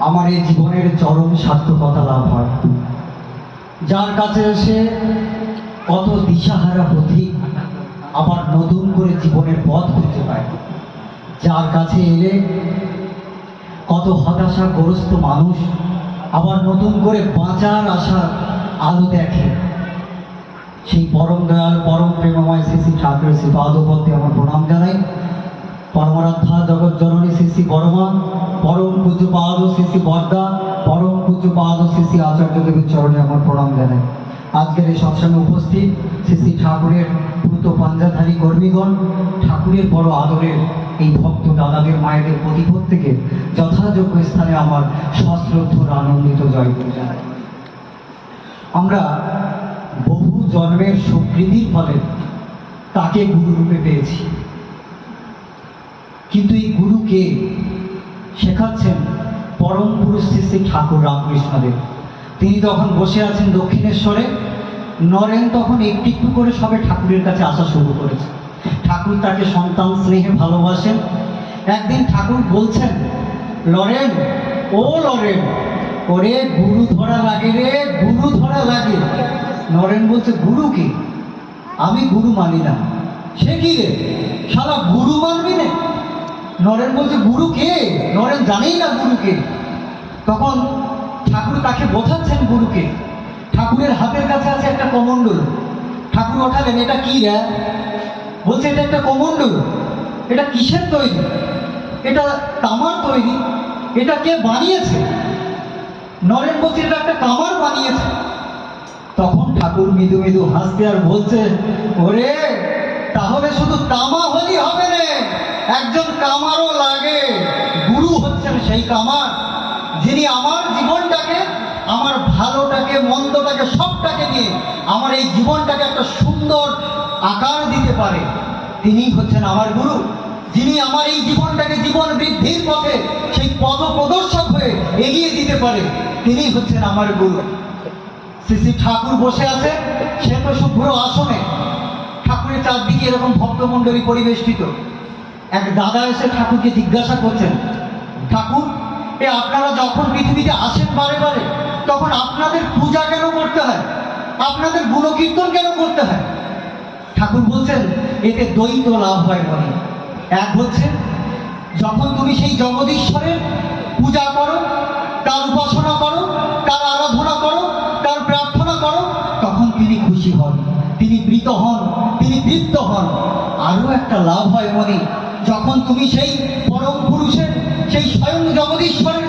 আমার এই জীবনের চরম সার্থকতা লাভ হয়। যার কাছে এসে কত দিশাহারা পথিক আবার নতুন করে জীবনের পথ খুঁজে পায়, যার কাছে এলে কত হতাশাগ্রস্ত মানুষ আবার নতুন করে বাঁচার আশার আলো দেখে, সেই পরম দয়াল পরম প্রেমময় শ্রী শ্রী ঠাকুরের শ্রী পাদপদ্মে আমার প্রণাম জানাই। পরমারাধ্যা জগৎ জননী শ্রী শ্রী বড়মা, পরম পূজ্য পাদ শ্রী শ্রী বর্দা, পরম পূজ্য পাদ শ্রী শ্রী আচার্য দেবীর চরণে আমার প্রণাম জানাই। আজকের এই সৎসঙ্গে উপস্থিত শ্রী শ্রী ঠাকুরের দ্রুত পাঞ্জাধারী কর্মীগণ, ঠাকুরের বড় আদরের এই ভক্ত দাদাদের মায়েদের প্রতি প্রত্যেকে যথাযোগ্য স্থানে আমার সশ্রদ্ধর আনন্দিত জয়গুলি জানাই। আমরা বহু জন্মের সুকৃতির ফলে তাকে গুরুরূপে পেয়েছি, কিন্তু এই গুরুকে শেখাচ্ছেন পরম পুরুষ শ্রী শ্রী ঠাকুর রামকৃষ্ণদেব। তিনি তখন বসে আছেন দক্ষিণেশ্বরে, নরেন তখন একটু একটু করে সবে ঠাকুরের কাছে আসা শুরু করেছে। ঠাকুর তাকে সন্তান স্নেহে ভালোবাসেন। একদিন ঠাকুর বলছেন, লরেন, ও লরেন, ওরে গুরু ধরা লাগে রে, গুরু ধরা লাগে। নরেন বলছে, গুরু কি? আমি গুরু মানি না। সে কি রে, শালা গুরু মানবি না? নরেন বলছে, গুরু কে? নরেন জানেই না গুরু কে। তখন ঠাকুর তাকে বোঝাচ্ছেন গুরুকে। ঠাকুরের হাতের কাছে আছে একটা কমণ্ডল। ঠাকুর ওঠালেন, এটা কি রে? বলছে, এটা একটা কমণ্ডল। এটা কিসের তৈরি? এটা তামার তৈরি। এটা কে বানিয়েছে? নরেন বলছে, এটা একটা কামার বানিয়েছে। তখন ঠাকুর মৃদু মৃদু হাসতে আর বলছে, ওরে তাহলে শুধু তামা হলেই হবে না, একজন কামারও লাগে। গুরু হচ্ছেন সেই কামার, যিনি আমার জীবনটাকে, আমার ভালোটাকে, মন্দটাকে, সবটাকে নিয়ে আমার এই জীবনটাকে একটা সুন্দর আকার দিতে পারে। তিনি হচ্ছেন আমার গুরু, যিনি আমার এই জীবনটাকে জীবন বৃদ্ধির পথে সেই পথ প্রদর্শক হয়ে এগিয়ে দিতে পারে। তিনি হচ্ছেন আমার গুরু। শ্রী শ্রী ঠাকুর বসে আছে শ্বেত শুভ্র আসনে, ঠাকুরের চারদিকে এরকম ভক্তমণ্ডলী পরিবেষ্টিত। এক দাদা এসে ঠাকুরকে জিজ্ঞাসা করছেন, ঠাকুর, আপনারা যখন পৃথিবীতে আসেন বারে বারে, তখন আপনাদের পূজা কেন করতে হয়? আপনাদের গুণকীর্তন কেন করতে হয়? ঠাকুর বলছেন, এতে দ্বৈত লাভ হয় বলে। এক হচ্ছে, যখন তুমি সেই জগদীশ্বরের পূজা করো, তার উপাসনা করো, তার আরাধনা করো, তার প্রার্থনা করো, তখন তিনি খুশি হন, তিনি প্রীত হন, তিনি তৃপ্ত হন। আরও একটা লাভ হয় মনে, যখন তুমি সেই পরম পুরুষের, সেই স্বয়ং জগদীশ্বরের